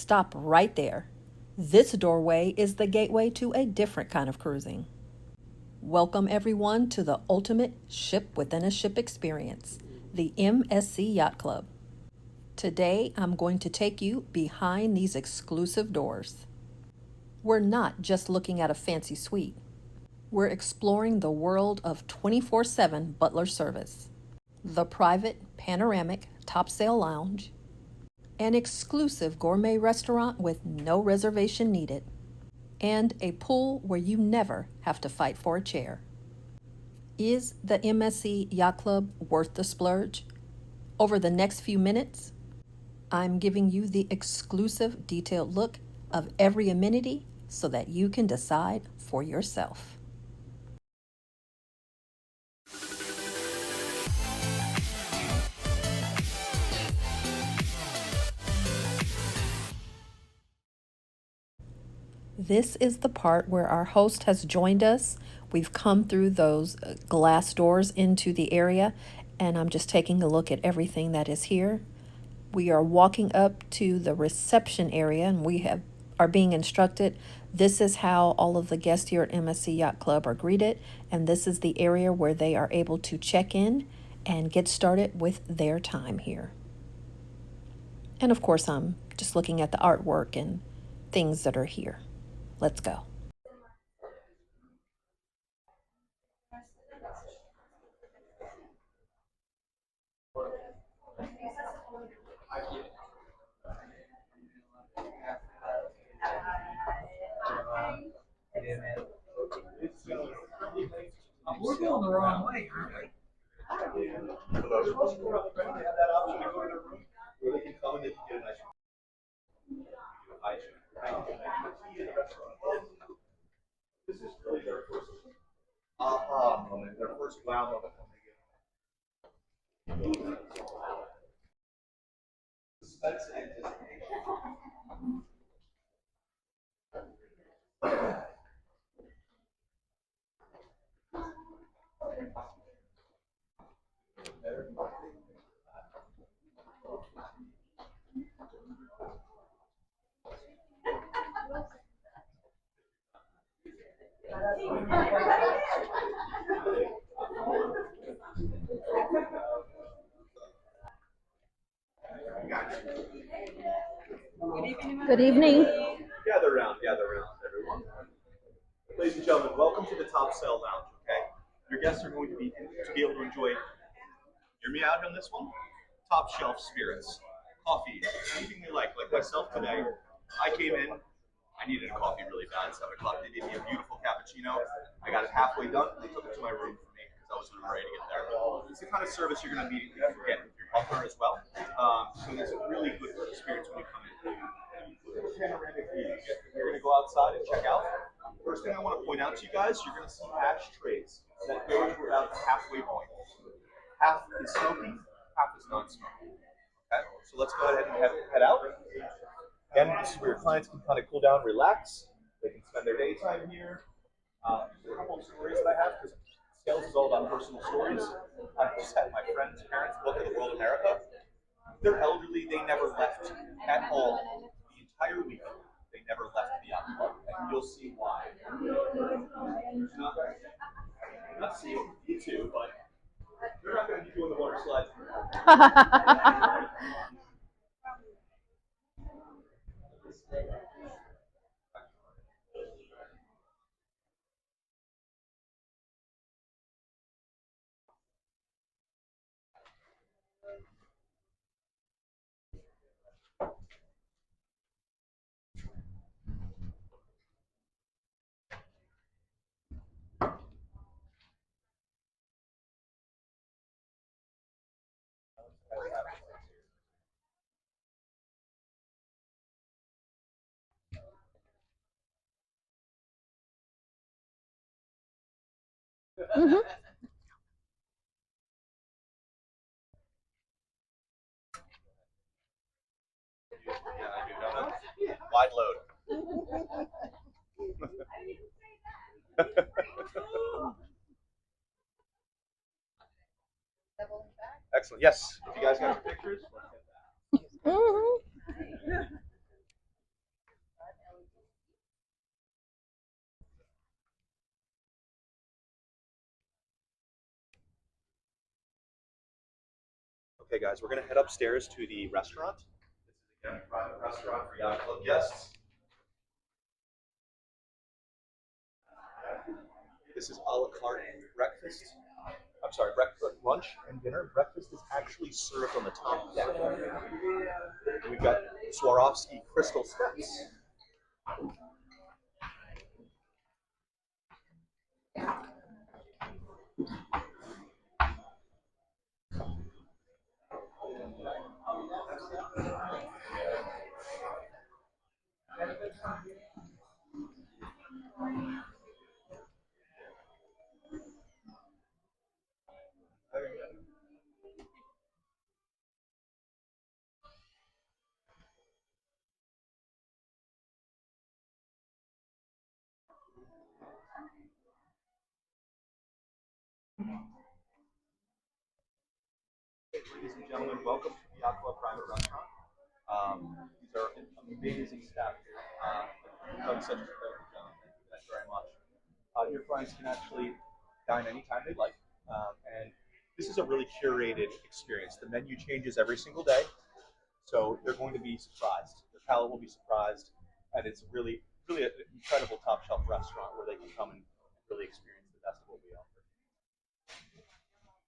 stop right there. This doorway is the gateway to a different kind of cruising. Welcome, everyone, to the ultimate ship within a ship experience, the MSC Yacht Club. Today, I'm going to take you behind these exclusive doors. We're not just looking at a fancy suite. We're exploring the world of 24/7 Butler Service, the private panoramic top sail lounge, an exclusive gourmet restaurant with no reservation needed, and a pool where you never have to fight for a chair. Is the MSC Yacht Club worth the splurge? Over the next few minutes, I'm giving you the exclusive detailed look of every amenity so that you can decide for yourself. This is the part where our host has joined us. We've come through those glass doors into the area, and I'm just taking a look at everything that is here. We are walking up to the reception area, and are being instructed. This is how all of the guests here at MSC Yacht Club are greeted, and this is the area where they are able to check in and get started with their time here. And of course, I'm just looking at the artwork and things that are here. Let's go. We're going the wrong way, aren't we? This is really their first aha moment, their first wow moment when they get suspense and anticipation. Good evening. Gather around, everyone. Ladies and gentlemen, welcome to the Top Sail Lounge. Okay, your guests are going to be able to enjoy. Hear me out on this one. Top shelf spirits, coffee, anything they like. Like myself today, I came in. I needed a coffee really bad. 7 o'clock. They did me a beautiful cappuccino. I got it halfway done. They took it to my room for me because I wasn't ready to get there. It's the kind of service you're going to immediately get with your butler as well. So it's a really good experience when you come in. Panoramic views. You're going to go outside and check out. First thing I want to point out to you guys, you're going to see ashtrays that go to about the halfway point. Half is smoking, half is not smoking. Okay, so let's go ahead and head out. Again, this is where your clients can kind of cool down, relax. They can spend their daytime here. There's a couple of stories that I have because sales is all about personal stories. I just had my friend's parents book of the World America. They're elderly, they never left at all. The entire week, they never left the yacht club. And you'll see why. Not seeing you two, but they're not going to be doing the water slides. Mhm. Yeah, I do. No, no. Wide load. Excellent. Yes. If you guys got your pictures, let's get that. Mhm. Okay, guys, we're going to head upstairs to the restaurant. This is again a private restaurant for Yacht Club guests. This is a la carte breakfast. I'm sorry, lunch and dinner. Breakfast is actually served on the top deck. We've got Swarovski crystal steps. Ladies and gentlemen, welcome to the Yacht Club private restaurant. These are amazing staff here. You've done such a great job. Thank you very much. Your clients can actually dine anytime they like, and this is a really curated experience. The menu changes every single day, so they're going to be surprised. Their palate will be surprised, and it's really, really an incredible top shelf restaurant where they can come and really experience the best of what we offer.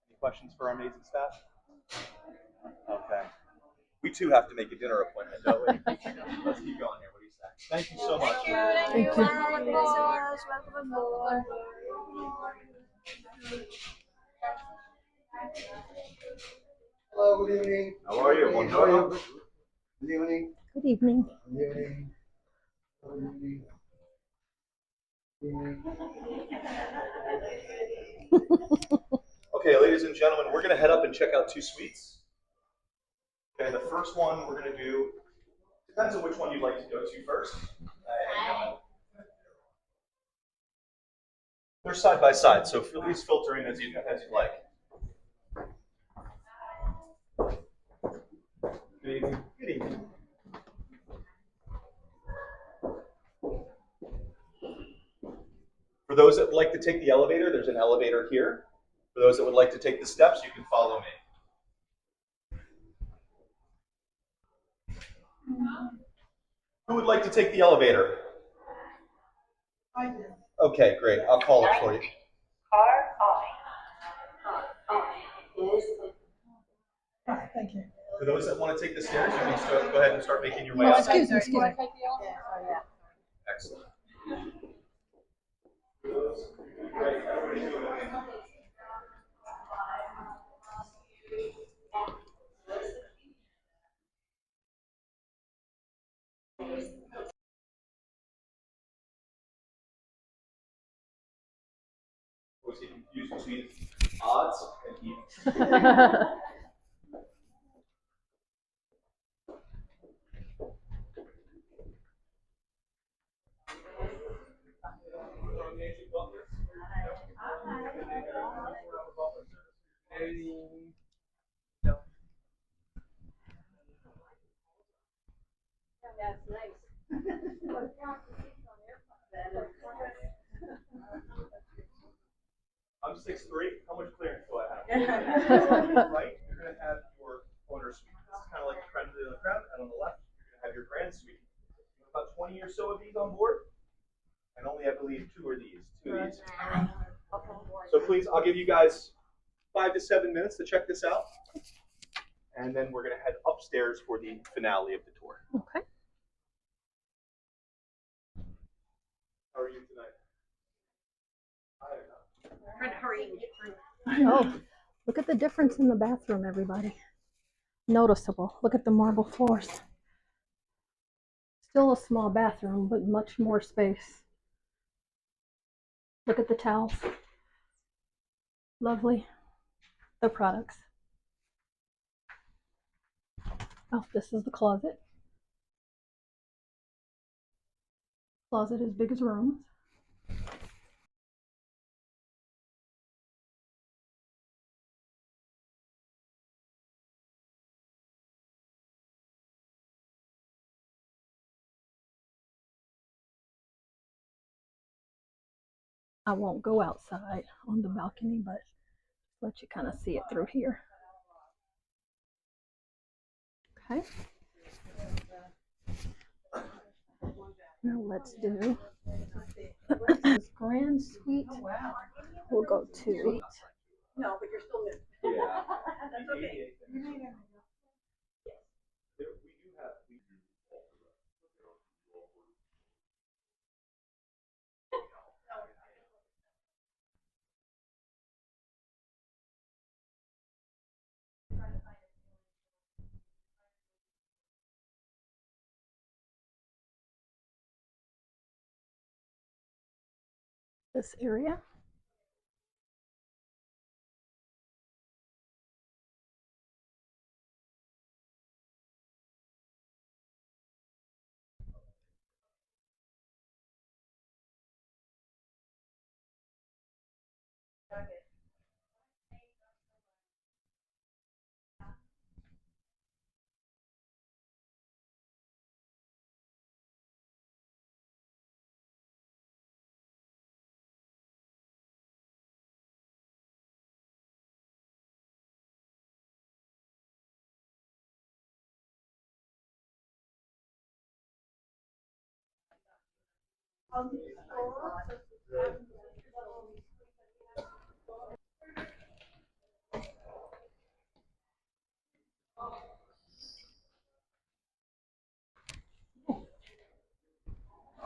Any questions for our amazing staff? Okay. We too have to make a dinner appointment, don't we? Let's keep going here. What do you say? Thank you so much. Thank you. Welcome aboard. Hello, good evening. How are you? Buongiorno. Good evening. Good evening. Good evening. Good evening. Good evening. Okay, ladies and gentlemen, we're going to head up and check out two suites. Okay, the first one we're going to do, depends on which one you'd like to go to first. They're side by side, so please filter in as you like. Good evening. Good evening. For those that would like to take the elevator, there's an elevator here. For those that would like to take the steps, you can follow me. Who would like to take the elevator? I do. Okay, great. I'll call it for you. Thank you. For those that want to take the stairs, you can go ahead and start making your way up. Excuse me. Excellent. Was he confused between odds and evens? I'm 6'3". How much clearance do I have? Right, you're going to have your owner suite. This is kind of like the creme de la creme, and on the left, you're going to have your grand suite. You have about 20 or so of these on board, and only, I believe, two of these. So please, I'll give you guys 5 to 7 minutes to check this out, and then we're going to head upstairs for the finale of the tour. Okay. How are you tonight? Oh, look at the difference in the bathroom, everybody. Noticeable. Look at the marble floors. Still a small bathroom, but much more space. Look at the towels. Lovely. The products. Oh, this is the closet. Closet as big as rooms. I won't go outside on the balcony, but let you kind of see it through here. Okay. Now let's do this grand suite. We'll go to Yeah. That's okay. this area.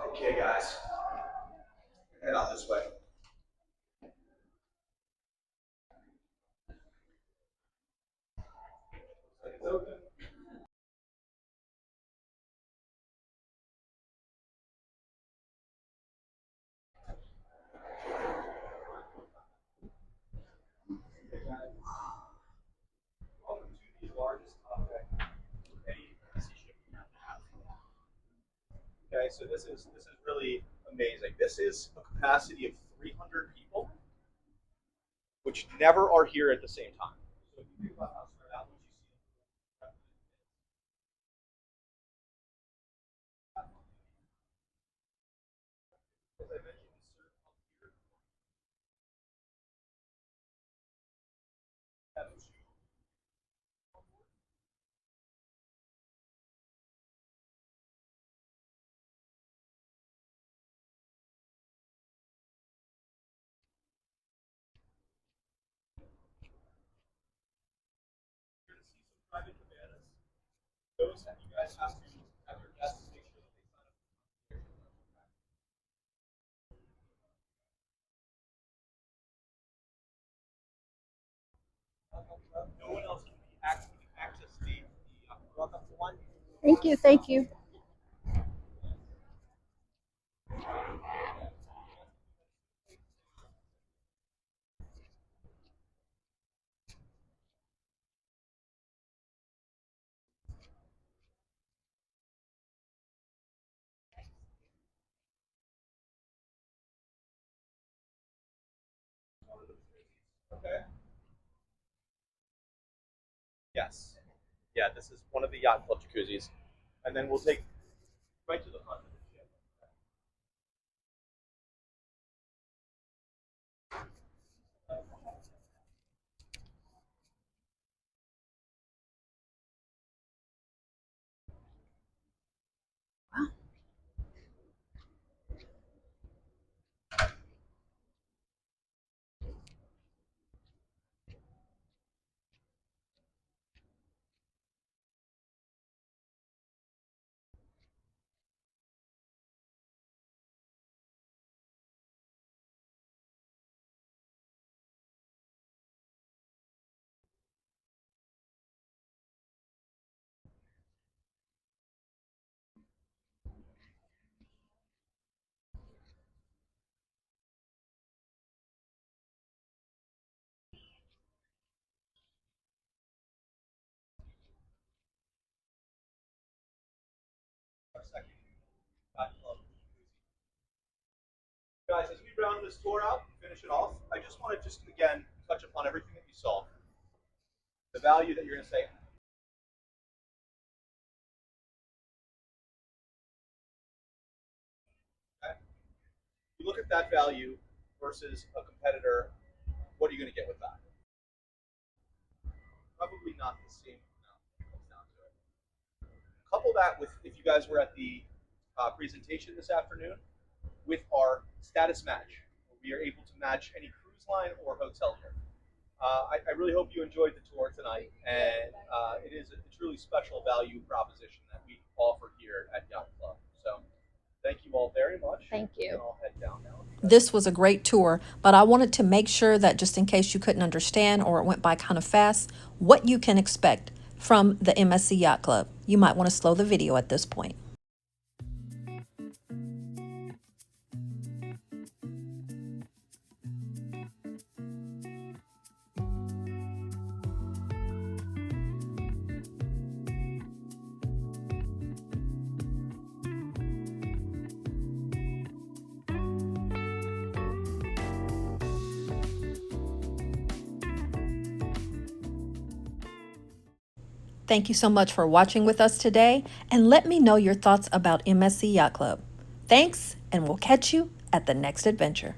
Okay, guys. Head out this way. It's open. Welcome to the largest top deck any MSC ship can have. Okay, so this is really amazing. This is a capacity of 300 people, which never are here at the same time. So if you think about how spread out, what you see. As I mentioned, we serve up here. Have two. You're going to see some private cabanas. Those that you guys have to have your guests make sure that they sign up. No one else can access the welcome to one. Thank you. Thank you. Okay. Yes. Yeah, this is one of the Yacht Club jacuzzis. And then we'll take right to the front of the ship. Our second Yacht Club jacuzzi. Guys, as we round this tour out, finish it off, I just want to again touch upon everything that you saw. The value that you're going to say. Okay? You look at that value versus a competitor, what are you going to get with that? Probably not the same amount when it comes down to it. couple that with, if you guys were at the presentation this afternoon, with our status match. We are able to match any cruise line or hotel here. I really hope you enjoyed the tour tonight, and it is a truly special value proposition that we offer here at Yacht Club. So thank you all very much. Thank you. And I'll head down now. This was a great tour, but I wanted to make sure that just in case you couldn't understand or it went by kind of fast, what you can expect from the MSC Yacht Club. You might want to slow the video at this point. Thank you so much for watching with us today, and let me know your thoughts about MSC Yacht Club. Thanks, and we'll catch you at the next adventure.